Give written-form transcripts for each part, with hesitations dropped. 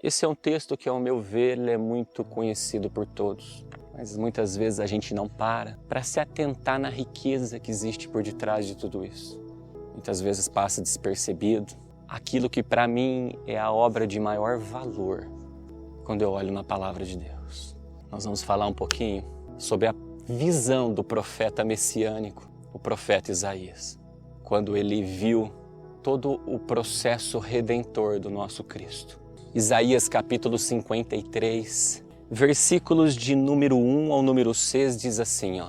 Esse é um texto que, ao meu ver, ele é muito conhecido por todos. Mas muitas vezes a gente não para se atentar na riqueza que existe por detrás de tudo isso. Muitas vezes passa despercebido aquilo que para mim é a obra de maior valor quando eu olho na palavra de Deus. Nós vamos falar um pouquinho sobre a visão do profeta messiânico, o profeta Isaías, quando ele viu todo o processo redentor do nosso Cristo. Isaías capítulo 53, versículos de número 1 ao número 6 diz assim,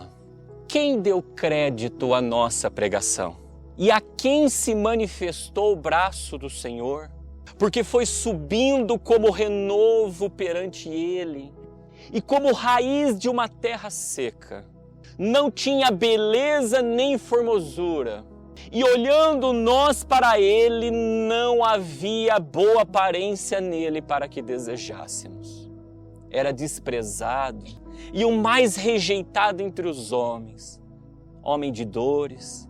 quem deu crédito à nossa pregação? E a quem se manifestou o braço do Senhor? Porque foi subindo como renovo perante ele, e como raiz de uma terra seca. Não tinha beleza nem formosura, e olhando nós para ele, não havia boa aparência nele para que desejássemos. Era desprezado e o mais rejeitado entre os homens, homem de dores,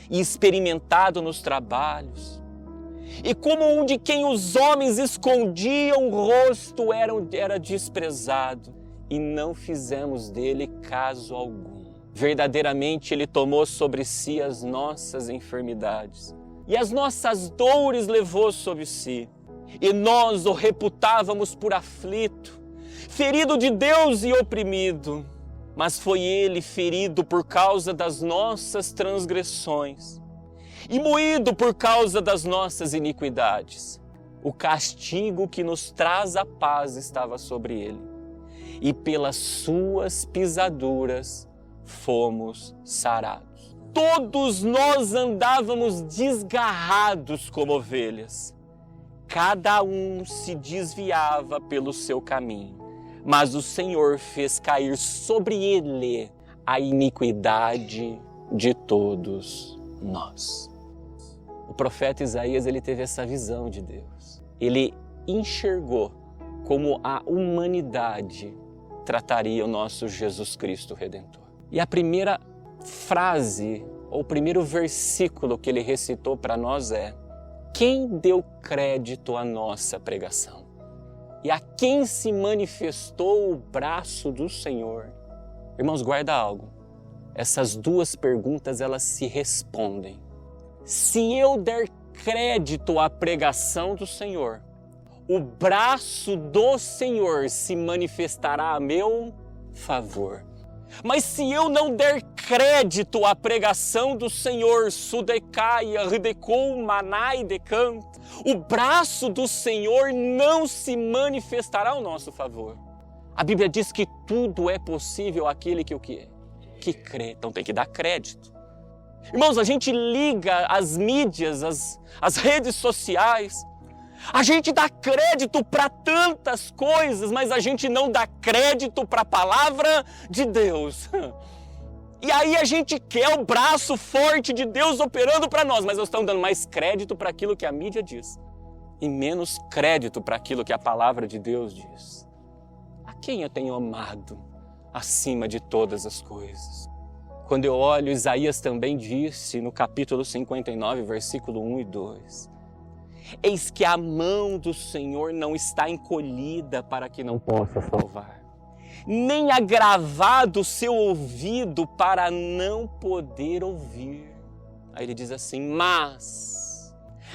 e experimentado nos trabalhos, e como um de quem os homens escondiam o rosto, era desprezado, e não fizemos dele caso algum. Verdadeiramente ele tomou sobre si as nossas enfermidades, e as nossas dores levou sobre si, e nós o reputávamos por aflito, ferido de Deus e oprimido. Mas foi ele ferido por causa das nossas transgressões e moído por causa das nossas iniquidades. O castigo que nos traz a paz estava sobre ele, e pelas suas pisaduras fomos sarados. Todos nós andávamos desgarrados como ovelhas, cada um se desviava pelo seu caminho. Mas o Senhor fez cair sobre ele a iniquidade de todos nós. O profeta Isaías, ele teve essa visão de Deus. Ele enxergou como a humanidade trataria o nosso Jesus Cristo Redentor. E a primeira frase, ou o primeiro versículo que ele recitou para nós é: quem deu crédito à nossa pregação? E a quem se manifestou o braço do Senhor? Irmãos, guarda algo. Essas duas perguntas, elas se respondem. Se eu der crédito à pregação do Senhor, o braço do Senhor se manifestará a meu favor. Mas se eu não der crédito à pregação do Senhor, sudecaia, ridecou, manai, decant, o braço do Senhor não se manifestará ao nosso favor. A Bíblia diz que tudo é possível àquele que o quê? Que crê. Então tem que dar crédito. Irmãos, a gente liga as mídias, as redes sociais, a gente dá crédito para tantas coisas, mas a gente não dá crédito para a palavra de Deus. E aí a gente quer o braço forte de Deus operando para nós, mas nós estamos dando mais crédito para aquilo que a mídia diz e menos crédito para aquilo que a palavra de Deus diz. A quem eu tenho amado acima de todas as coisas? Quando eu olho, Isaías também disse no capítulo 59, versículo 1 e 2, eis que a mão do Senhor não está encolhida para que não possa salvar, nem agravado o seu ouvido para não poder ouvir. Aí ele diz assim, mas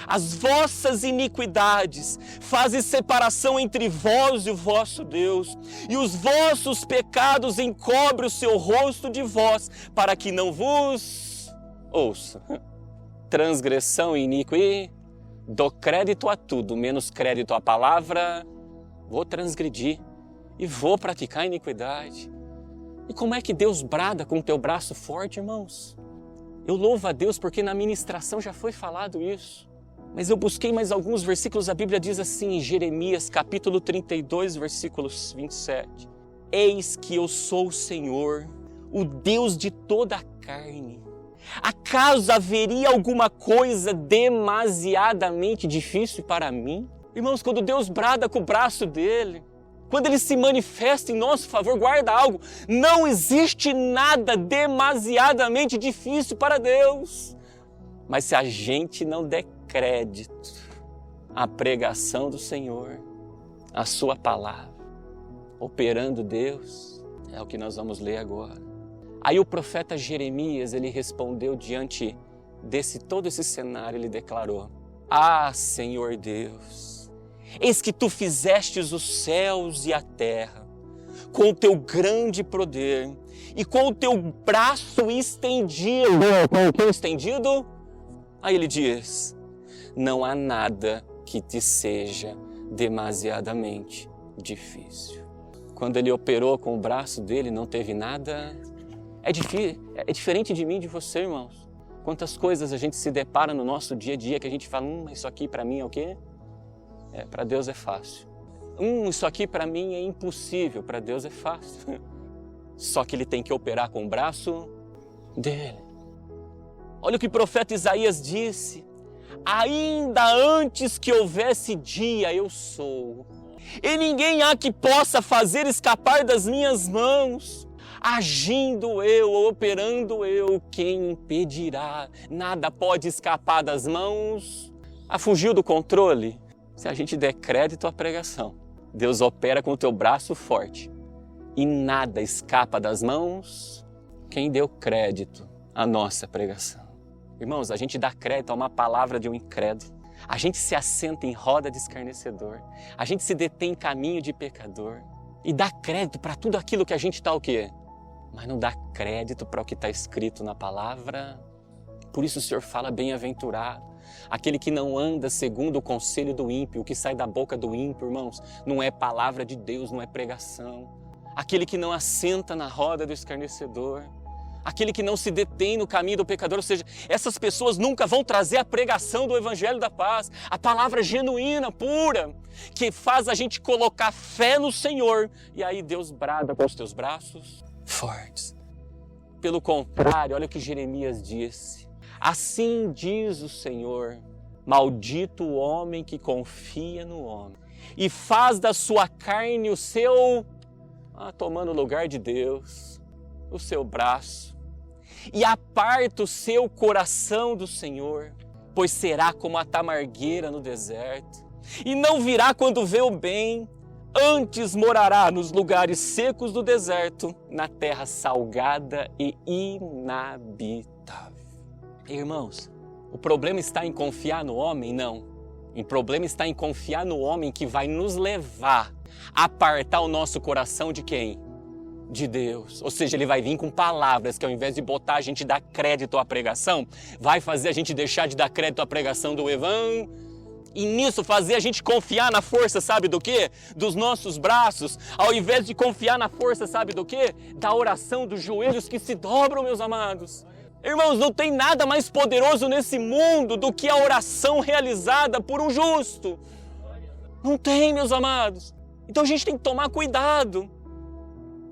as vossas iniquidades fazem separação entre vós e o vosso Deus, e os vossos pecados encobrem o seu rosto de vós, para que não vos ouça. Transgressão e iniquidade, dou crédito a tudo, menos crédito à palavra, vou transgredir e vou praticar iniquidade. E como é que Deus brada com o teu braço forte, irmãos? Eu louvo a Deus porque na ministração já foi falado isso. Mas eu busquei mais alguns versículos, a Bíblia diz assim em Jeremias capítulo 32, versículos 27. Eis que eu sou o Senhor, o Deus de toda a carne. Acaso haveria alguma coisa demasiadamente difícil para mim? Irmãos, quando Deus brada com o braço dele, quando ele se manifesta em nosso favor, guarda algo, não existe nada demasiadamente difícil para Deus. Mas se a gente não der crédito à pregação do Senhor, a sua palavra, operando Deus, é o que nós vamos ler agora. Aí o profeta Jeremias, ele respondeu diante todo esse cenário, ele declarou: Ah, Senhor Deus, eis que tu fizestes os céus e a terra, com o teu grande poder e com o teu braço estendido. Com o que estendido? Aí ele diz: não há nada que te seja demasiadamente difícil. Quando ele operou com o braço dele, não teve nada. É diferente de mim e de você, irmãos. Quantas coisas a gente se depara no nosso dia a dia que a gente fala: isso aqui para mim é o quê? Para Deus é fácil. Isso aqui para mim é impossível, para Deus é fácil. Só que ele tem que operar com o braço dele. Olha o que o profeta Isaías disse: ainda antes que houvesse dia, eu sou. E ninguém há que possa fazer escapar das minhas mãos. Agindo eu, operando eu, quem impedirá? Nada pode escapar das mãos. Fugiu do controle? Se a gente der crédito à pregação, Deus opera com o teu braço forte e nada escapa das mãos. Quem deu crédito à nossa pregação? Irmãos, a gente dá crédito a uma palavra de um incrédulo. A gente se assenta em roda de escarnecedor. A gente se detém em caminho de pecador. E dá crédito para tudo aquilo que a gente está o quê? Mas não dá crédito para o que está escrito na palavra. Por isso o Senhor fala: bem-aventurado aquele que não anda segundo o conselho do ímpio. O que sai da boca do ímpio, irmãos, não é palavra de Deus, não é pregação. Aquele que não assenta na roda do escarnecedor. Aquele que não se detém no caminho do pecador. Ou seja, essas pessoas nunca vão trazer a pregação do Evangelho da Paz, a palavra genuína, pura, que faz a gente colocar fé no Senhor. E aí Deus brada com os teus braços fortes. Pelo contrário, olha o que Jeremias disse: assim diz o Senhor, maldito o homem que confia no homem e faz da sua carne o seu, tomando o lugar de Deus, o seu braço, e aparta o seu coração do Senhor, pois será como a tamargueira no deserto, e não virá quando vê o bem, antes morará nos lugares secos do deserto, na terra salgada e inabitável. Irmãos, o problema está em confiar no homem? Não. O problema está em confiar no homem que vai nos levar a apartar o nosso coração de quem? De Deus. Ou seja, ele vai vir com palavras que ao invés de botar a gente dar crédito à pregação, vai fazer a gente deixar de dar crédito à pregação do Evangelho. E nisso fazer a gente confiar na força, sabe do quê? Dos nossos braços, ao invés de confiar na força, sabe do quê? Da oração, dos joelhos que se dobram, meus amados. Irmãos, não tem nada mais poderoso nesse mundo do que a oração realizada por um justo. Não tem, meus amados. Então a gente tem que tomar cuidado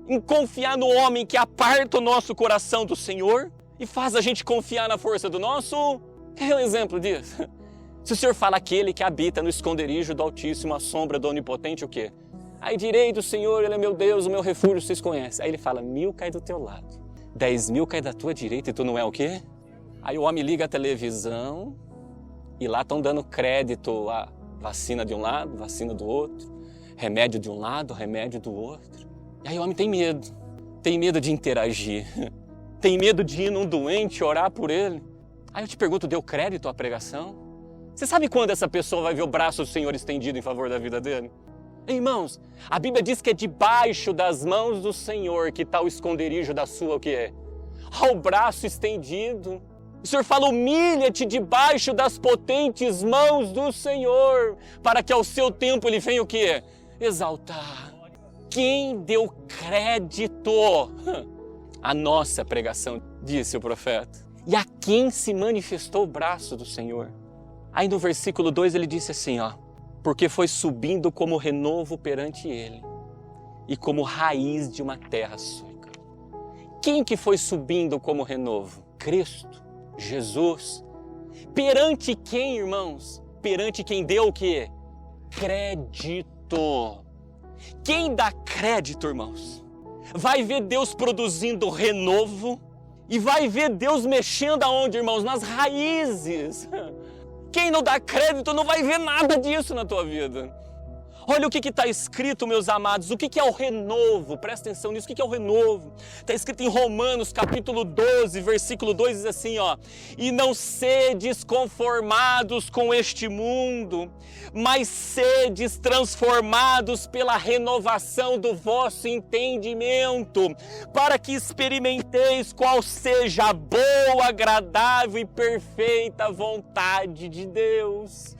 em confiar no homem que aparta o nosso coração do Senhor e faz a gente confiar na força do nosso... Quer um exemplo disso? Se o Senhor fala: aquele que habita no esconderijo do Altíssimo, a sombra do Onipotente, o quê? Aí direi do Senhor, Ele é meu Deus, o meu refúgio, vocês conhecem. Aí ele fala: 1000 cai do teu lado, 10.000 cai da tua direita e tu não é o quê? Aí o homem liga a televisão e lá estão dando crédito a vacina de um lado, vacina do outro, remédio de um lado, remédio do outro. E aí o homem tem medo de interagir, tem medo de ir num doente orar por ele. Aí eu te pergunto: deu crédito à pregação? Você sabe quando essa pessoa vai ver o braço do Senhor estendido em favor da vida dele? Irmãos, a Bíblia diz que é debaixo das mãos do Senhor que está o esconderijo da sua, o que é? Ao braço estendido. O Senhor fala: humilha-te debaixo das potentes mãos do Senhor, para que ao seu tempo Ele venha o que? Exaltar. Quem deu crédito à nossa pregação, disse o profeta, e a quem se manifestou o braço do Senhor? Aí no versículo 2 ele disse assim, porque foi subindo como renovo perante ele e como raiz de uma terra seca. Quem que foi subindo como renovo? Cristo, Jesus. Perante quem, irmãos? Perante quem deu o quê? Crédito. Quem dá crédito, irmãos, vai ver Deus produzindo renovo e vai ver Deus mexendo aonde, irmãos? Nas raízes. Quem não dá crédito não vai ver nada disso na tua vida. Olha o que está escrito, meus amados, o que é o renovo, presta atenção nisso, o que é o renovo? Está escrito em Romanos, capítulo 12, versículo 2, diz assim, ó, e não sedes conformados com este mundo, mas sedes transformados pela renovação do vosso entendimento, para que experimenteis qual seja a boa, agradável e perfeita vontade de Deus.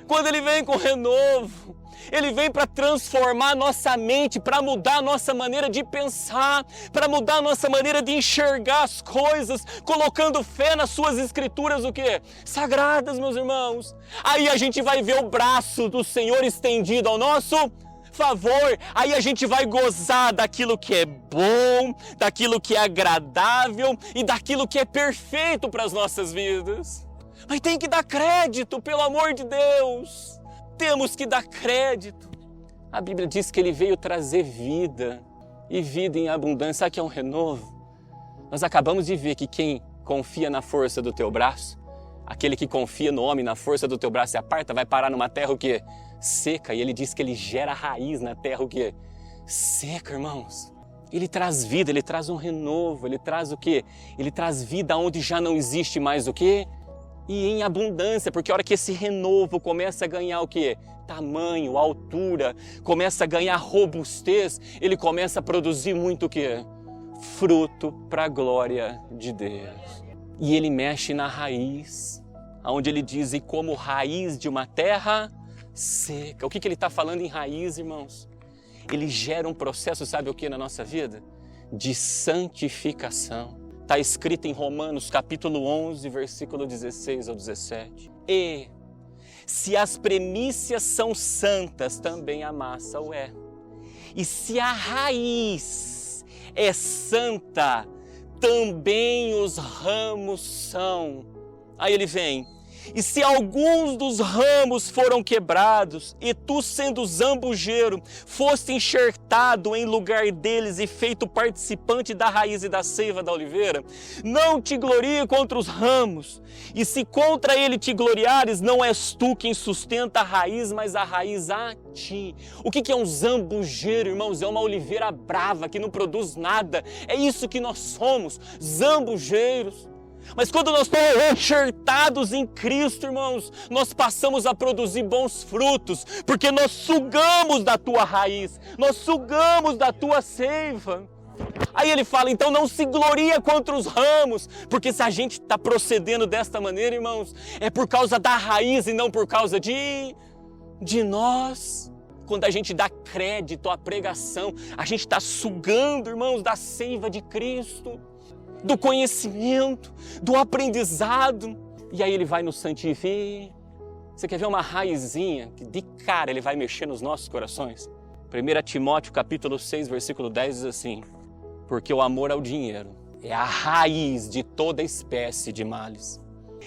Quando Ele vem com renovo, Ele vem para transformar nossa mente, para mudar a nossa maneira de pensar, para mudar a nossa maneira de enxergar as coisas, colocando fé nas suas escrituras, o quê? Sagradas, meus irmãos. Aí a gente vai ver o braço do Senhor estendido ao nosso favor. Aí a gente vai gozar daquilo que é bom, daquilo que é agradável e daquilo que é perfeito para as nossas vidas. Mas tem que dar crédito, pelo amor de Deus. Temos que dar crédito. A Bíblia diz que Ele veio trazer vida, e vida em abundância. Sabe o que é um renovo? Nós acabamos de ver que quem confia na força do teu braço, aquele que confia no homem, na força do teu braço e aparta, vai parar numa terra o quê? Seca. E Ele diz que Ele gera raiz na terra o quê? Seca, irmãos. Ele traz vida, Ele traz um renovo, Ele traz o quê? Ele traz vida onde já não existe mais o quê? E em abundância, porque a hora que esse renovo começa a ganhar o quê? Tamanho, altura, começa a ganhar robustez, ele começa a produzir muito o quê? Fruto para a glória de Deus. E ele mexe na raiz, onde ele diz, e como raiz de uma terra seca. O que ele está falando em raiz, irmãos? Ele gera um processo, sabe o que na nossa vida? De santificação. Está escrito em Romanos capítulo 11, versículo 16 ao 17. E se as primícias são santas, também a massa o é. E se a raiz é santa, também os ramos são. Aí ele vem. E se alguns dos ramos foram quebrados, e tu, sendo zambujeiro, foste enxertado em lugar deles e feito participante da raiz e da seiva da oliveira, não te glorie contra os ramos, e se contra ele te gloriares, não és tu quem sustenta a raiz, mas a raiz a ti. O que é um zambujeiro, irmãos? É uma oliveira brava que não produz nada. É isso que nós somos, zambujeiros. Mas quando nós estamos enxertados em Cristo, irmãos, nós passamos a produzir bons frutos, porque nós sugamos da tua raiz, nós sugamos da tua seiva. Aí ele fala, então não se gloria contra os ramos, porque se a gente está procedendo desta maneira, irmãos, é por causa da raiz e não por causa de nós. Quando a gente dá crédito à pregação, a gente está sugando, irmãos, da seiva de Cristo, do conhecimento, do aprendizado. E aí ele vai nos santificar. Você quer ver uma raizinha que de cara ele vai mexer nos nossos corações? 1 Timóteo capítulo 6, versículo 10 diz assim, porque o amor ao dinheiro é a raiz de toda espécie de males.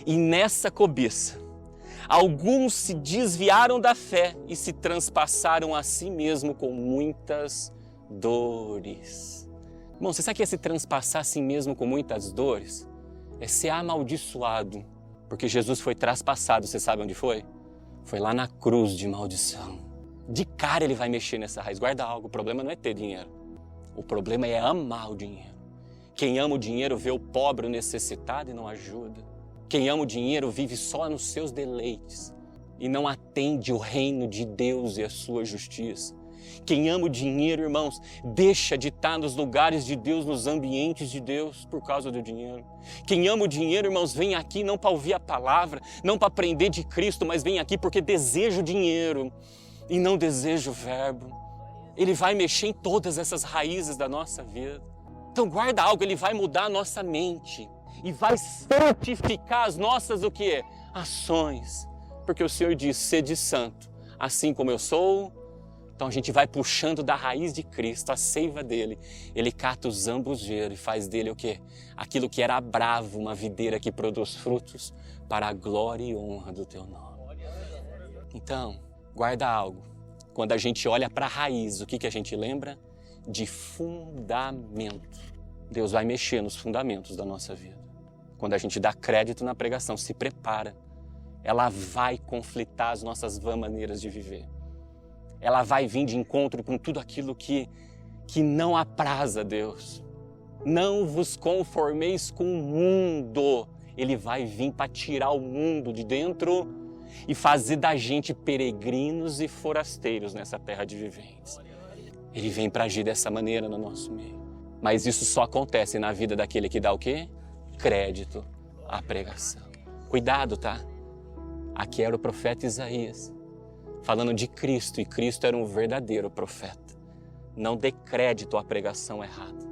E nessa cobiça, alguns se desviaram da fé e se transpassaram a si mesmo com muitas dores. Irmão, você sabe que é se transpassar a si mesmo com muitas dores? É ser amaldiçoado. Porque Jesus foi traspassado, você sabe onde foi? Foi lá na cruz de maldição. De cara ele vai mexer nessa raiz. Guarda algo, o problema não é ter dinheiro. O problema é amar o dinheiro. Quem ama o dinheiro vê o pobre, o necessitado e não ajuda. Quem ama o dinheiro vive só nos seus deleites e não atende o reino de Deus e a sua justiça. Quem ama o dinheiro, irmãos, deixa de estar nos lugares de Deus, nos ambientes de Deus, por causa do dinheiro. Quem ama o dinheiro, irmãos, vem aqui não para ouvir a palavra, não para aprender de Cristo, mas vem aqui porque deseja o dinheiro e não deseja o verbo. Ele vai mexer em todas essas raízes da nossa vida. Então guarda algo, ele vai mudar a nossa mente e vai santificar as nossas o quê? Ações. Porque o Senhor diz, sede santo, assim como eu sou. Então a gente vai puxando da raiz de Cristo, a seiva dele. Ele cata o zambujeiro e faz dele o quê? Aquilo que era bravo, uma videira que produz frutos para a glória e honra do teu nome. Então, guarda algo. Quando a gente olha para a raiz, o que a gente lembra? De fundamento. Deus vai mexer nos fundamentos da nossa vida. Quando a gente dá crédito na pregação, se prepara. Ela vai conflitar as nossas vãs maneiras de viver. ela vai vir de encontro com tudo aquilo que não apraz a Deus. Não vos conformeis com o mundo. Ele vai vir para tirar o mundo de dentro e fazer da gente peregrinos e forasteiros nessa terra de viventes. Ele vem para agir dessa maneira no nosso meio. Mas isso só acontece na vida daquele que dá o quê? Crédito à pregação. Cuidado, tá? Aqui era o profeta Isaías, falando de Cristo, e Cristo era um verdadeiro profeta. Não dê crédito à pregação errada,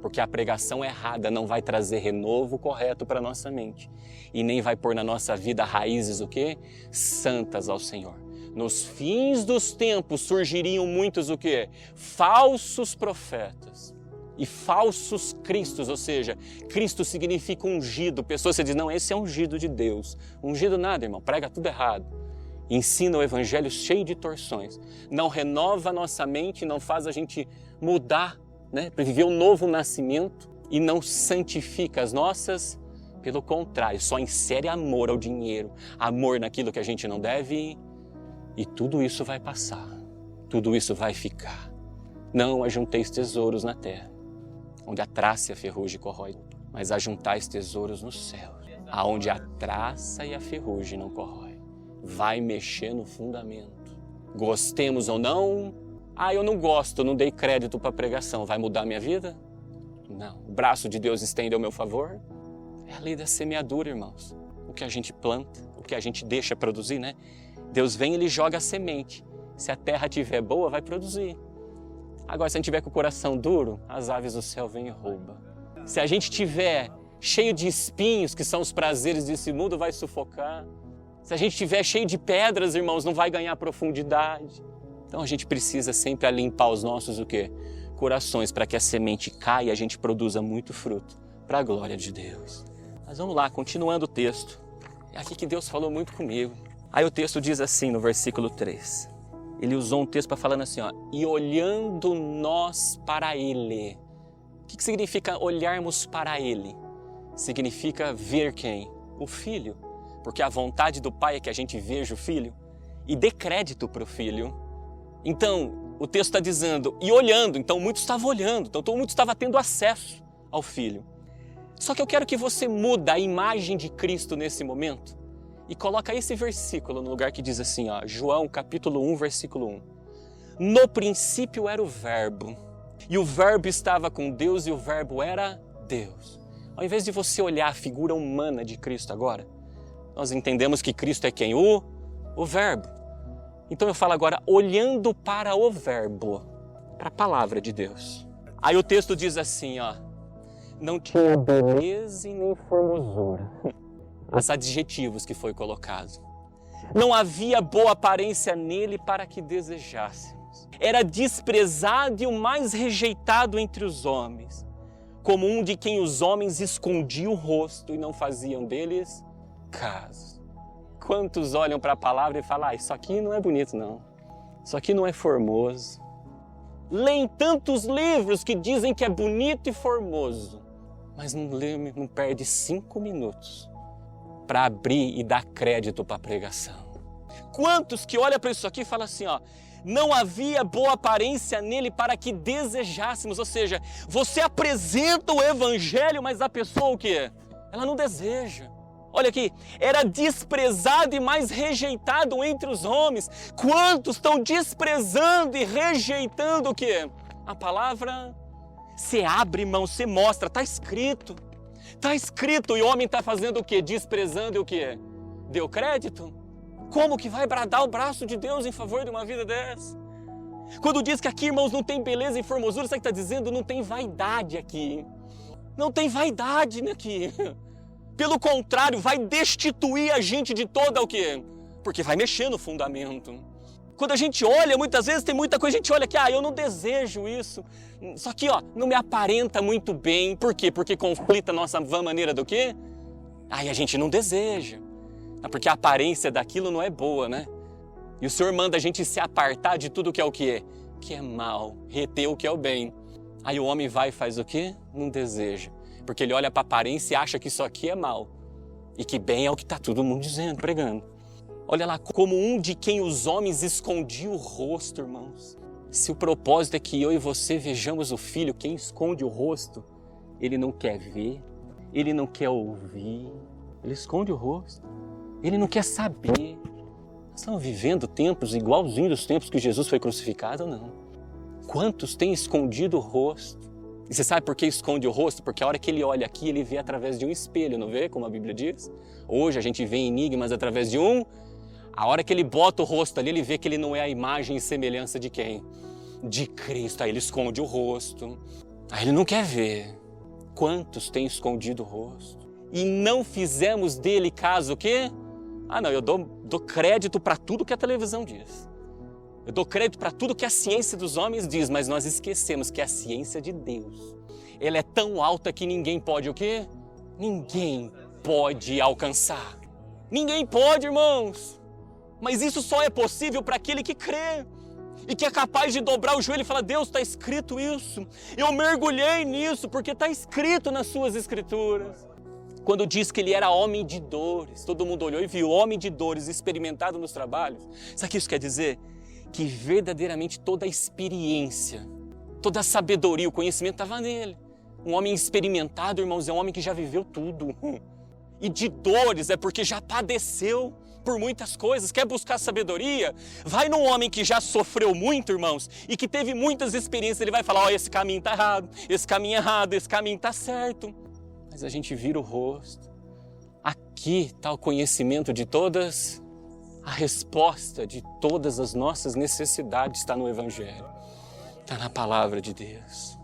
porque a pregação errada não vai trazer renovo correto para a nossa mente e nem vai pôr na nossa vida raízes o quê? Santas ao Senhor. Nos fins dos tempos surgiriam muitos o quê? Falsos profetas e falsos cristos, ou seja, Cristo significa ungido. Pessoas que dizem, não, esse é ungido de Deus. Ungido nada, irmão, prega tudo errado. Ensina o evangelho cheio de torções. Não renova a nossa mente, não faz a gente mudar, né, para viver um novo nascimento, e não santifica as nossas. Pelo contrário, só insere amor ao dinheiro, amor naquilo que a gente não deve, e tudo isso vai passar, tudo isso vai ficar. Não ajunteis tesouros na terra, onde a traça e a ferrugem corrói, mas ajuntais tesouros no céu, aonde a traça e a ferrugem não corrói. Vai mexer no fundamento. Gostemos ou não, eu não gosto, eu não dei crédito para a pregação, vai mudar a minha vida? Não. O braço de Deus estende ao meu favor? É a lei da semeadura, irmãos. O que a gente planta, o que a gente deixa produzir, né? Deus vem e Ele joga a semente. Se a terra estiver boa, vai produzir. Agora, se a gente tiver com o coração duro, as aves do céu vêm e roubam. Se a gente tiver cheio de espinhos, que são os prazeres desse mundo, vai sufocar. Se a gente estiver cheio de pedras, irmãos, não vai ganhar profundidade. Então a gente precisa sempre limpar os nossos o quê? Corações, para que a semente caia e a gente produza muito fruto, para a glória de Deus. Mas vamos lá, continuando o texto. É aqui que Deus falou muito comigo. Aí o texto diz assim no versículo 3. Ele usou um texto para falando assim, ó, e olhando nós para Ele. O que significa olharmos para Ele? Significa ver quem? O Filho. Porque a vontade do Pai é que a gente veja o Filho e dê crédito para o Filho. Então, o texto está dizendo, e olhando, então muitos estavam olhando, então todo mundo estava tendo acesso ao Filho. Só que eu quero que você mude a imagem de Cristo nesse momento e coloca esse versículo no lugar que diz assim, ó, João capítulo 1, versículo 1. No princípio era o Verbo, e o Verbo estava com Deus e o Verbo era Deus. Ao invés de você olhar a figura humana de Cristo agora, nós entendemos que Cristo é quem? O Verbo. Então eu falo agora, olhando para o Verbo, para a palavra de Deus. Aí o texto diz assim, ó, não tinha beleza e nem formosura. Os adjetivos que foi colocado. Não havia boa aparência nele para que desejássemos. Era desprezado e o mais rejeitado entre os homens, como um de quem os homens escondiam o rosto e não faziam deles caso. Quantos olham para a palavra e falam, isso aqui não é bonito não, isso aqui não é formoso. Leem tantos livros que dizem que é bonito e formoso, mas não perde 5 minutos para abrir e dar crédito para a pregação. Quantos que olham para isso aqui e falam assim, ó, não havia boa aparência nele para que desejássemos, ou seja, você apresenta o evangelho, mas a pessoa o quê? Ela não deseja. Olha aqui, era desprezado e mais rejeitado entre os homens. Quantos estão desprezando e rejeitando o quê? A palavra. Você abre, irmão, você mostra, está escrito. Está escrito, e o homem está fazendo o quê? Desprezando e o quê? Deu crédito? Como que vai bradar o braço de Deus em favor de uma vida dessa? Quando diz que aqui, irmãos, não tem beleza e formosura, sabe o que está dizendo? Não tem vaidade aqui. Não tem vaidade aqui. Pelo contrário, vai destituir a gente de toda o quê? Porque vai mexer no fundamento. Quando a gente olha, muitas vezes tem muita coisa, a gente olha que, eu não desejo isso. Só que, não me aparenta muito bem. Por quê? Porque conflita a nossa vã maneira do quê? A gente não deseja. Porque a aparência daquilo não é boa, né? E o Senhor manda a gente se apartar de tudo que é o quê? Que é mal, reter o que é o bem. Aí o homem vai e faz o quê? Não deseja. Porque ele olha para a aparência e acha que isso aqui é mal. E que bem é o que está todo mundo dizendo, pregando. Olha lá, como um de quem os homens escondiam o rosto, irmãos. Se o propósito é que eu e você vejamos o Filho, quem esconde o rosto, ele não quer ver, ele não quer ouvir, ele esconde o rosto, ele não quer saber. Nós estamos vivendo tempos igualzinhos dos tempos que Jesus foi crucificado ou não? Quantos têm escondido o rosto? E você sabe por que esconde o rosto? Porque a hora que ele olha aqui, ele vê através de um espelho, não vê? Como a Bíblia diz. Hoje a gente vê enigmas através de um. A hora que ele bota o rosto ali, ele vê que ele não é a imagem e semelhança de quem? De Cristo. Aí ele esconde o rosto. Aí ele não quer ver. Quantos têm escondido o rosto? E não fizemos dele caso o quê? Ah não, eu dou crédito para tudo que a televisão diz. Eu dou crédito para tudo que a ciência dos homens diz, mas nós esquecemos que a ciência de Deus, ela é tão alta que ninguém pode o quê? Ninguém pode alcançar. Ninguém pode, irmãos. Mas isso só é possível para aquele que crê e que é capaz de dobrar o joelho e falar: Deus, está escrito isso. Eu mergulhei nisso porque está escrito nas suas escrituras. Quando diz que ele era homem de dores, todo mundo olhou e viu homem de dores experimentado nos trabalhos. Sabe o que isso quer dizer? Que verdadeiramente toda a experiência, toda a sabedoria, o conhecimento estava nele. Um homem experimentado, irmãos, é um homem que já viveu tudo. E de dores é porque já padeceu por muitas coisas. Quer buscar sabedoria? Vai num homem que já sofreu muito, irmãos, e que teve muitas experiências. Ele vai falar: ó, esse caminho está errado, esse caminho é errado, esse caminho está certo. Mas a gente vira o rosto. Aqui está o conhecimento de todas. A resposta de todas as nossas necessidades está no Evangelho, está na Palavra de Deus.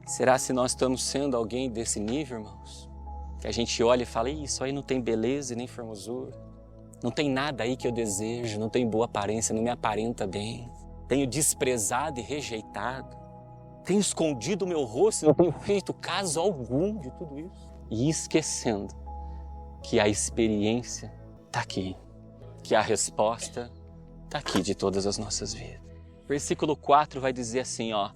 Será se nós estamos sendo alguém desse nível, irmãos? Que a gente olha e fala: isso aí não tem beleza e nem formosura, não tem nada aí que eu desejo, não tem boa aparência, não me aparenta bem, tenho desprezado e rejeitado, tenho escondido o meu rosto, não tenho feito caso algum de tudo isso. E esquecendo que a experiência está aqui, que a resposta está aqui de todas as nossas vidas. Versículo 4 vai dizer assim, ó: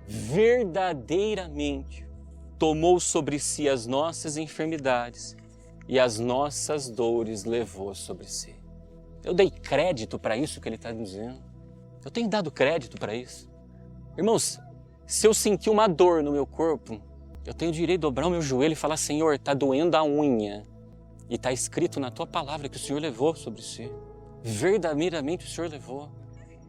verdadeiramente tomou sobre si as nossas enfermidades e as nossas dores levou sobre si. Eu dei crédito para isso que ele está dizendo. Eu tenho dado crédito para isso. Irmãos, se eu sentir uma dor no meu corpo, eu tenho o direito de dobrar o meu joelho e falar: Senhor, está doendo a unha. E está escrito na tua palavra que o Senhor levou sobre si. Verdadeiramente o Senhor levou.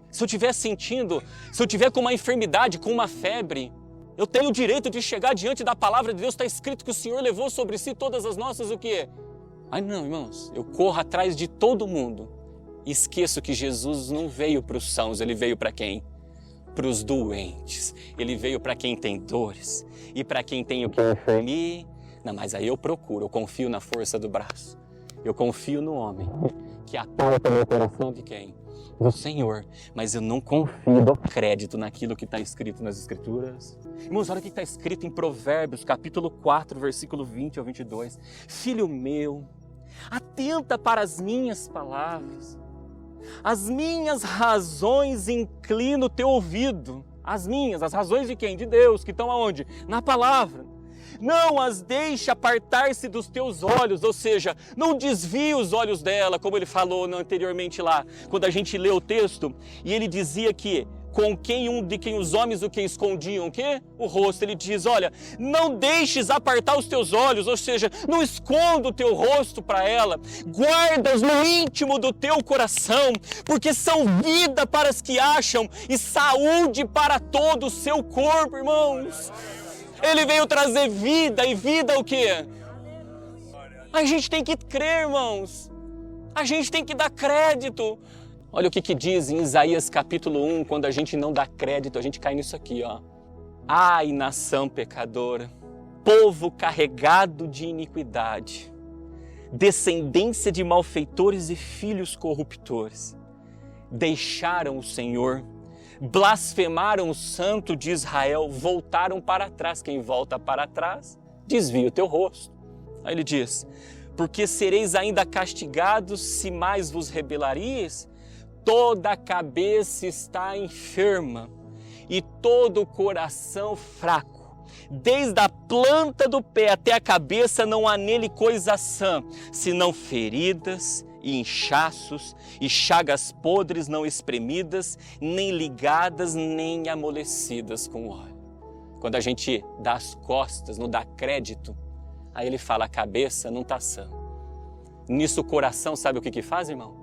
Se eu estiver sentindo, se eu estiver com uma enfermidade, com uma febre, eu tenho o direito de chegar diante da palavra de Deus. Está escrito que o Senhor levou sobre si todas as nossas o quê? Ai não, irmãos, eu corro atrás de todo mundo. Esqueço que Jesus não veio para os sãos, ele veio para quem? Para os doentes. Ele veio para quem tem dores e para quem tem o que enfermar. Não, mas aí eu procuro, eu confio na força do braço. Eu confio no homem que aponta meu coração de quem? Do Senhor. Mas eu não confio, dou crédito naquilo que está escrito nas Escrituras. Irmãos, olha o que está escrito em Provérbios, capítulo 4, versículo 20 ao 22. Filho meu, atenta para as minhas palavras. As minhas razões inclina o teu ouvido. As razões de quem? De Deus, que estão aonde? Na palavra. Não as deixe apartar-se dos teus olhos, ou seja, não desvie os olhos dela, como ele falou anteriormente lá, quando a gente lê o texto, e ele dizia que de quem os homens o que escondiam o quê? O rosto. Ele diz: olha, não deixes apartar os teus olhos, ou seja, não esconda o teu rosto para ela, guarda-os no íntimo do teu coração, porque são vida para os que acham e saúde para todo o seu corpo, irmãos. Ele veio trazer vida, e vida o quê? A gente tem que crer, irmãos. A gente tem que dar crédito. Olha o que diz em Isaías capítulo 1, quando a gente não dá crédito, a gente cai nisso aqui, ó. Ai, nação pecadora, povo carregado de iniquidade, descendência de malfeitores e filhos corruptores, deixaram o Senhor, blasfemaram o Santo de Israel, voltaram para trás. Quem volta para trás, desvia o teu rosto. Aí ele diz: porque sereis ainda castigados se mais vos rebelareis? Toda a cabeça está enferma e todo o coração fraco. Desde a planta do pé até a cabeça não há nele coisa sã, senão feridas e inchaços e chagas podres não espremidas, nem ligadas, nem amolecidas com óleo. Quando a gente dá as costas, não dá crédito, aí ele fala, a cabeça não está sã. Nisso o coração, sabe o que faz, irmão?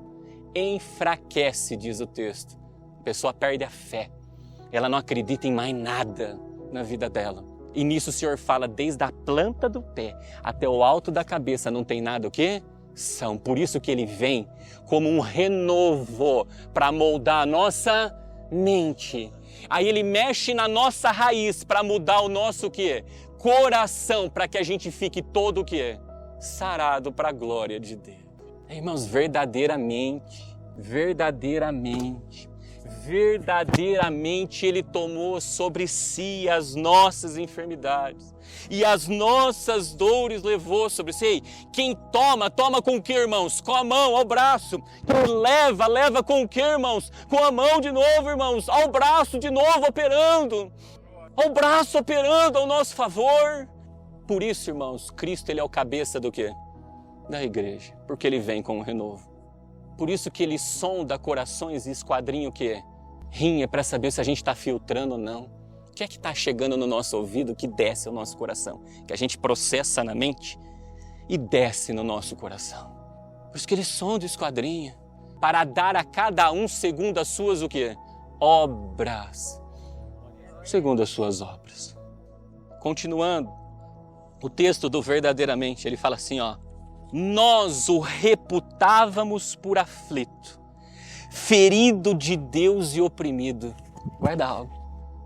Enfraquece, diz o texto. A pessoa perde a fé. Ela não acredita em mais nada na vida dela. E nisso o Senhor fala, desde a planta do pé até o alto da cabeça, não tem nada o quê? São. Por isso que ele vem como um renovo para moldar a nossa mente. Aí ele mexe na nossa raiz para mudar o nosso o quê? Coração, para que a gente fique todo o quê? Sarado para a glória de Deus. Irmãos, verdadeiramente ele tomou sobre si as nossas enfermidades e as nossas dores levou sobre si. Ei, quem toma com o que, irmãos? Com a mão, ao braço. Quem leva com o que, irmãos? Com a mão de novo, irmãos, ao braço de novo operando. Ao braço operando ao nosso favor. Por isso, irmãos, Cristo ele é o cabeça do quê? Da igreja, porque ele vem com um renovo. Por isso que ele sonda corações e esquadrinha o quê? Rinha para saber se a gente está filtrando ou não. O que é que está chegando no nosso ouvido que desce ao nosso coração? Que a gente processa na mente e desce no nosso coração. Por isso que ele sonda e esquadrinha para dar a cada um segundo as suas o quê? Obras. Segundo as suas obras. Continuando, o texto do verdadeiramente, ele fala assim, ó. Nós o reputávamos por aflito, ferido de Deus e oprimido. Guarda algo.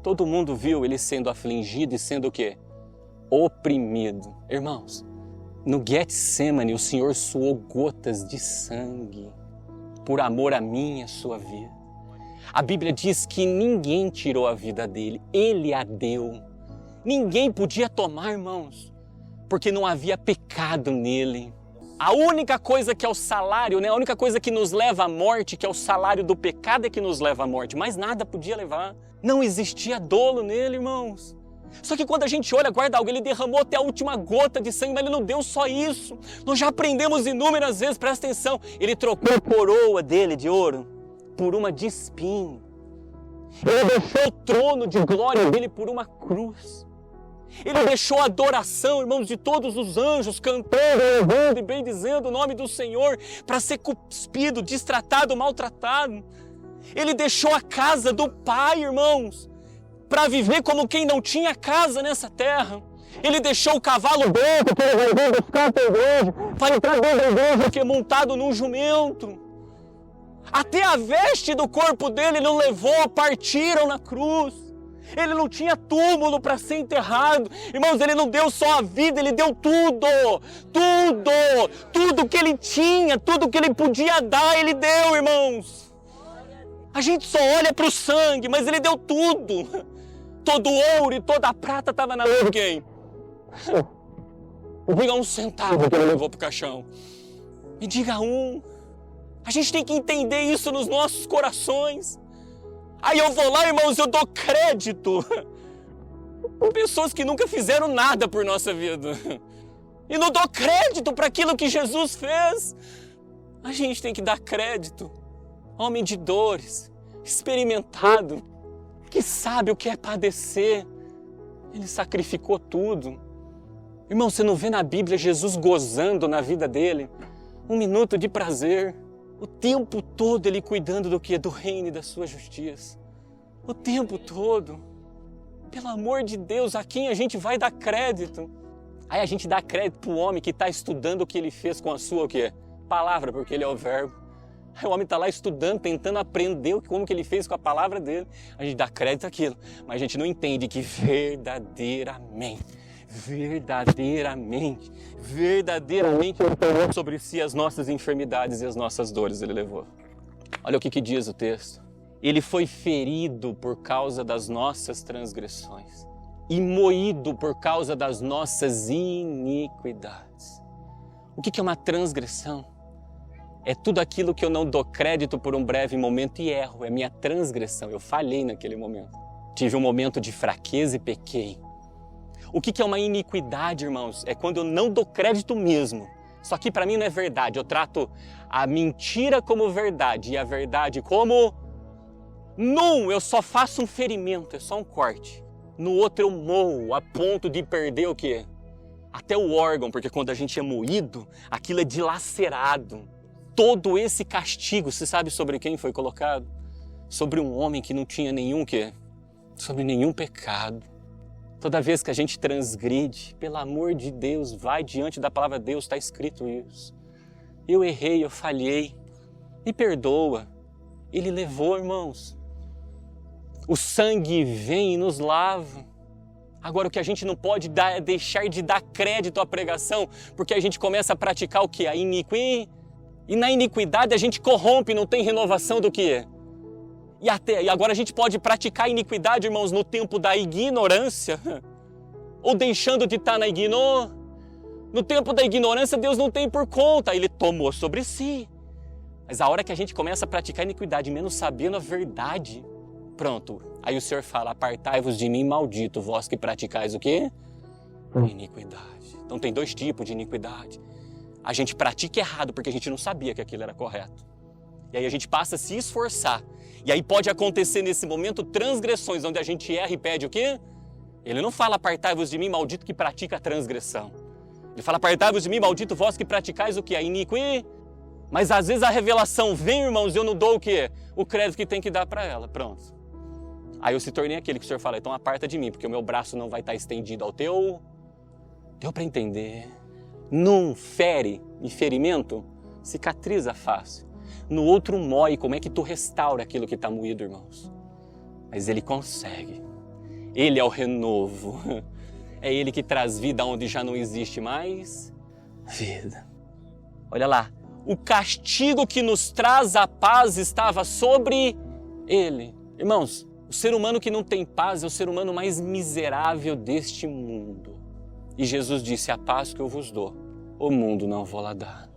Todo mundo viu ele sendo afligido e sendo o quê? Oprimido. Irmãos, no Getsemane o Senhor suou gotas de sangue por amor a mim e a sua vida. A Bíblia diz que ninguém tirou a vida dele, ele a deu. Ninguém podia tomar, irmãos, porque não havia pecado nele. A única coisa que é o salário, né? A única coisa que nos leva à morte, que é o salário do pecado, é que nos leva à morte. Mas nada podia levar. Não existia dolo nele, irmãos. Só que quando a gente olha, guarda algo, ele derramou até a última gota de sangue, mas ele não deu só isso. Nós já aprendemos inúmeras vezes, presta atenção. Ele trocou a coroa dele de ouro por uma de espinho. Ele deixou o trono de glória dele por uma cruz. Ele deixou a adoração, irmãos, de todos os anjos, cantando, louvando e bendizendo o nome do Senhor, para ser cuspido, destratado, maltratado. Ele deixou a casa do Pai, irmãos, para viver como quem não tinha casa nessa terra. Ele deixou o cavalo branco que ele vai buscar para a igreja, para entrar dentro da igreja, que é montado num jumento. Até a veste do corpo dele não levou, partiram na cruz. Ele não tinha túmulo para ser enterrado. Irmãos, ele não deu só a vida, ele deu tudo. Tudo que ele tinha, tudo que ele podia dar, ele deu, irmãos. A gente só olha para o sangue, mas ele deu tudo. Todo o ouro e toda a prata estava na mão de quem? Me diga um centavo que ele levou para o caixão. Me diga um. A gente tem que entender isso nos nossos corações. Aí eu vou lá, irmãos, eu dou crédito por pessoas que nunca fizeram nada por nossa vida. E não dou crédito para aquilo que Jesus fez. A gente tem que dar crédito. Homem de dores, experimentado, que sabe o que é padecer. Ele sacrificou tudo. Irmão, você não vê na Bíblia Jesus gozando na vida dele? Um minuto de prazer. O tempo todo ele cuidando do quê? Do reino e da sua justiça. O tempo todo. Pelo amor de Deus, a quem a gente vai dar crédito? Aí a gente dá crédito para o homem que está estudando o que ele fez com a sua o quê? Palavra, porque ele é o verbo. Aí o homem está lá estudando, tentando aprender como que ele fez com a palavra dele. A gente dá crédito àquilo, mas a gente não entende que verdadeiramente ele tomou sobre si as nossas enfermidades e as nossas dores ele levou. Olha o que diz o texto. Ele foi ferido por causa das nossas transgressões e moído por causa das nossas iniquidades. O que é uma transgressão? É tudo aquilo que eu não dou crédito por um breve momento e erro. É minha transgressão. Eu falhei naquele momento. Tive um momento de fraqueza e pequei. O que é uma iniquidade, irmãos? É quando eu não dou crédito mesmo. Só que para mim não é verdade. Eu trato a mentira como verdade e a verdade como... Num, eu só faço um ferimento, é só um corte. No outro eu moo a ponto de perder o quê? Até o órgão, porque quando a gente é moído, aquilo é dilacerado. Todo esse castigo, você sabe sobre quem foi colocado? Sobre um homem que não tinha nenhum quê? Sobre nenhum pecado. Toda vez que a gente transgride, pelo amor de Deus, vai diante da palavra de Deus, está escrito isso. Eu errei, eu falhei, me perdoa. Ele levou, irmãos. O sangue vem e nos lava. Agora, o que a gente não pode é deixar de dar crédito à pregação, porque a gente começa a praticar o quê? A iniquidade. E na iniquidade a gente corrompe, não tem renovação do quê? E agora a gente pode praticar a iniquidade, irmãos, no tempo da ignorância, ou deixando de estar na ignorância. No tempo da ignorância, Deus não tem por conta, Ele tomou sobre si. Mas a hora que a gente começa a praticar a iniquidade, menos sabendo a verdade, pronto. Aí o Senhor fala, apartai-vos de mim, maldito, vós que praticais o quê? Iniquidade. Então tem dois tipos de iniquidade. A gente pratica errado porque a gente não sabia que aquilo era correto. E aí a gente passa a se esforçar. E aí pode acontecer nesse momento transgressões, onde a gente erra e pede o quê? Ele não fala, apartai-vos de mim, maldito que pratica a transgressão. Ele fala, apartai-vos de mim, maldito vós que praticais o quê? A iniquidade. Mas às vezes a revelação vem, irmãos, e eu não dou o quê? O crédito que tem que dar para ela. Pronto. Aí eu se tornei aquele que o Senhor fala, então aparta de mim, porque o meu braço não vai estar estendido ao teu. Deu para entender? Num fere e ferimento, cicatriza fácil. No outro mói, como é que tu restaura aquilo que está moído, irmãos? Mas Ele consegue. Ele é o renovo. É Ele que traz vida onde já não existe mais vida. Olha lá. O castigo que nos traz a paz estava sobre Ele. Irmãos, o ser humano que não tem paz é o ser humano mais miserável deste mundo. E Jesus disse, a paz que eu vos dou, o mundo não vou lá dar.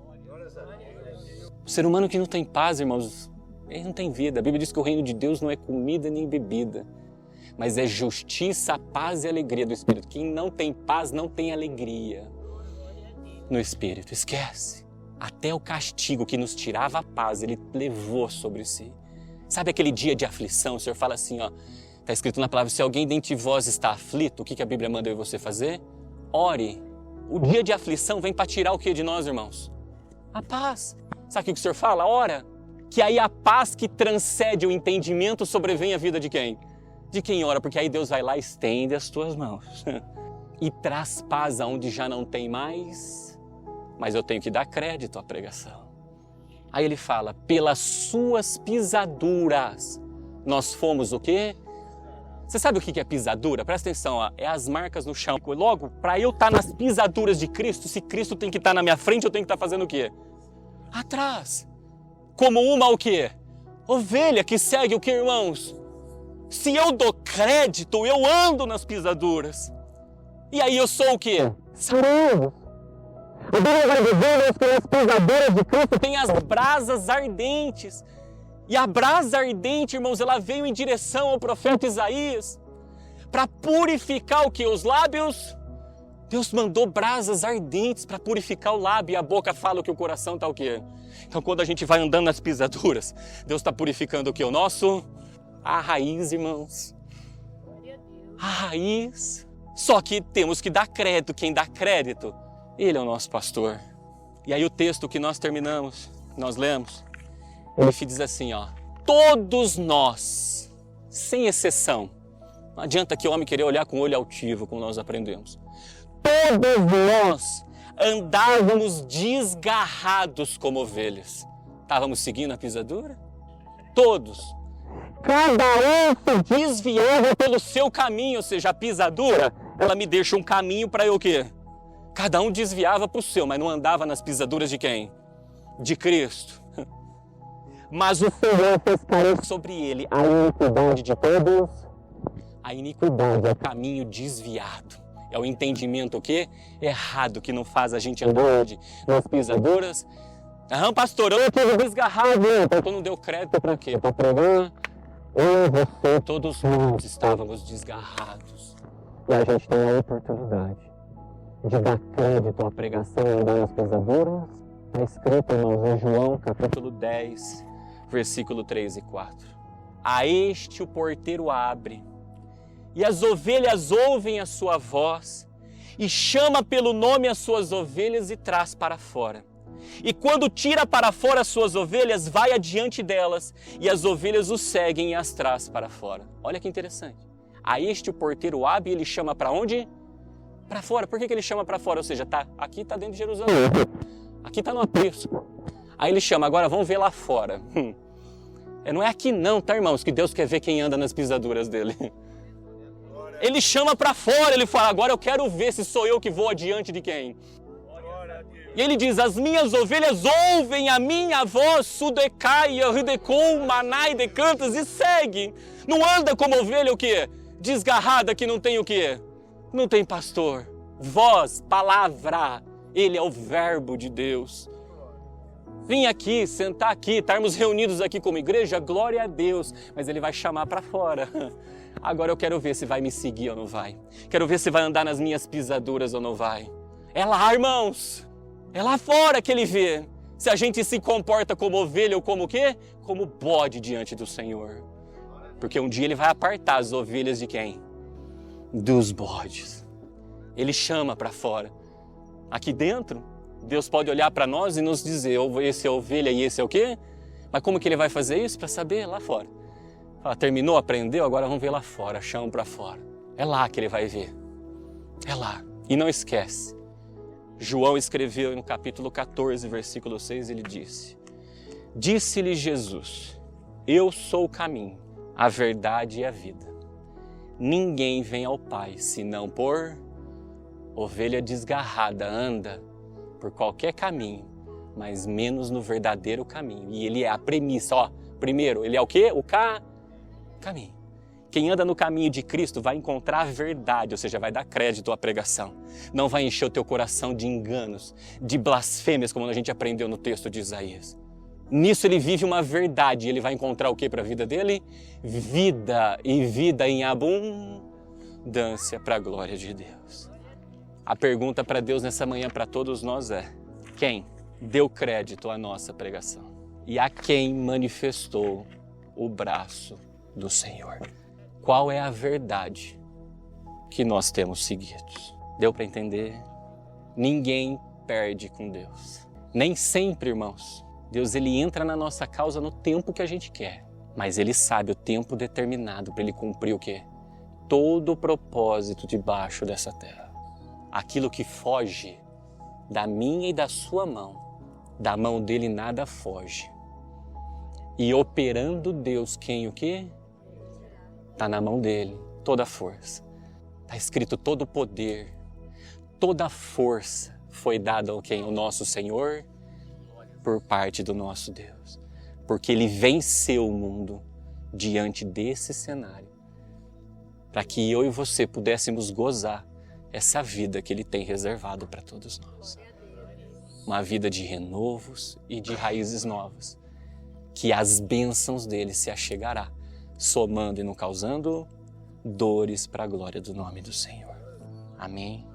O ser humano que não tem paz, irmãos, ele não tem vida. A Bíblia diz que o reino de Deus não é comida nem bebida, mas é justiça, paz e alegria do Espírito. Quem não tem paz não tem alegria no Espírito. Esquece. Até o castigo que nos tirava a paz, Ele levou sobre si. Sabe aquele dia de aflição? O Senhor fala assim, ó, está escrito na palavra, se alguém dentre vós está aflito, o que a Bíblia manda eu e você fazer? Ore. O dia de aflição vem para tirar o que de nós, irmãos? A paz. Sabe o que o Senhor fala? Ora. Que aí a paz que transcende o entendimento sobrevém à vida de quem? De quem ora, porque aí Deus vai lá e estende as tuas mãos. E traz paz aonde já não tem mais, mas eu tenho que dar crédito à pregação. Aí ele fala, pelas suas pisaduras, nós fomos o quê? Você sabe o que é pisadura? Presta atenção, ó, é as marcas no chão. Logo, para eu estar nas pisaduras de Cristo, se Cristo tem que estar na minha frente, eu tenho que estar fazendo o quê? Atrás. Como uma o quê? Ovelha que segue o quê, irmãos? Se eu dou crédito, eu ando nas pisaduras. E aí eu sou o quê? Sarando. A Bíblia vai dizer que nas pisaduras de Cristo tem as brasas ardentes. E a brasa ardente, irmãos, ela veio em direção ao profeta Isaías para purificar o quê? Os lábios. Deus mandou brasas ardentes para purificar o lábio e a boca fala o que o coração está o quê? Então quando a gente vai andando nas pisaduras, Deus está purificando o quê? O nosso... A raiz, irmãos. A raiz. Só que temos que dar crédito. Quem dá crédito, Ele é o nosso pastor. E aí o texto que nós terminamos, nós lemos, ele diz assim, ó, todos nós, sem exceção, não adianta que o homem querer olhar com olho altivo, como nós aprendemos. Todos nós andávamos desgarrados como ovelhas. Estávamos seguindo a pisadura? Todos. Cada um se desviava pelo seu caminho, ou seja, a pisadura, ela me deixa um caminho para eu o quê? Cada um desviava para o seu, mas não andava nas pisaduras de quem? De Cristo. Mas o Senhor fez cair sobre ele a iniquidade de todos. A iniquidade é o caminho desviado. É o entendimento o quê? Errado, que não faz a gente andar nas pisaduras. Pastor, eu estou desgarrado. Então não deu crédito para quê? Para pregar. Eu e você, todos nós estávamos desgarrados. E a gente tem a oportunidade de dar crédito à pregação e andar nas pisaduras. Está escrito, irmãos, em João, capítulo 10, versículo 3 e 4. A este o porteiro abre, e as ovelhas ouvem a sua voz, e chama pelo nome as suas ovelhas e traz para fora. E quando tira para fora as suas ovelhas, vai adiante delas, e as ovelhas o seguem e as traz para fora. Olha que interessante. A este o porteiro abre e ele chama para onde? Para fora. Por que ele chama para fora? Ou seja, aqui está dentro de Jerusalém. Aqui está no aprisco. Aí ele chama, agora vamos ver lá fora. Não é aqui não, tá, irmãos? Que Deus quer ver quem anda nas pisaduras dele. Ele chama para fora, ele fala, agora eu quero ver se sou eu que vou adiante de quem. E ele diz, as minhas ovelhas ouvem a minha voz, sudecaia, ridecou, manai, decantas, e segue. Não anda como ovelha o quê? Desgarrada que não tem o quê? Não tem pastor. Voz, palavra, ele é o verbo de Deus. Vim aqui, sentar aqui, estarmos reunidos aqui como igreja, glória a Deus. Mas ele vai chamar para fora. Agora eu quero ver se vai me seguir ou não vai. Quero ver se vai andar nas minhas pisaduras ou não vai. É lá, irmãos. É lá fora que ele vê. Se a gente se comporta como ovelha ou como o quê? Como bode diante do Senhor. Porque um dia ele vai apartar as ovelhas de quem? Dos bodes. Ele chama para fora. Aqui dentro, Deus pode olhar para nós e nos dizer, esse é ovelha e esse é o quê? Mas como que ele vai fazer isso? Para saber lá fora. Fala, terminou, aprendeu, agora vamos ver lá fora, chama para fora. É lá que ele vai ver. É lá. E não esquece. João escreveu no capítulo 14, versículo 6, ele disse, disse-lhe Jesus, eu sou o caminho, a verdade e a vida. Ninguém vem ao Pai, senão por ovelha desgarrada, anda por qualquer caminho, mas menos no verdadeiro caminho. E ele é a premissa, ó. Primeiro, ele é o quê? O caminho. Quem anda no caminho de Cristo vai encontrar a verdade, ou seja, vai dar crédito à pregação. Não vai encher o teu coração de enganos, de blasfêmias, como a gente aprendeu no texto de Isaías. Nisso ele vive uma verdade, ele vai encontrar o que para a vida dele? Vida, e vida em abundância para a glória de Deus. A pergunta para Deus nessa manhã, para todos nós é, quem deu crédito à nossa pregação? E a quem manifestou o braço do Senhor? Qual é a verdade que nós temos seguido? Deu para entender? Ninguém perde com Deus. Nem sempre, irmãos. Deus ele entra na nossa causa no tempo que a gente quer. Mas ele sabe o tempo determinado para ele cumprir o quê? Todo o propósito debaixo dessa terra. Aquilo que foge da minha e da sua mão, da mão dele nada foge. E operando Deus, quem o quê? Está na mão dele, toda a força. Está escrito todo o poder, toda a força foi dada ao quem? O nosso Senhor, por parte do nosso Deus. Porque ele venceu o mundo diante desse cenário, para que eu e você pudéssemos gozar essa vida que ele tem reservado para todos nós. Uma vida de renovos e de raízes novas, que as bênçãos dele se achegará, somando e não causando dores para a glória do nome do Senhor. Amém.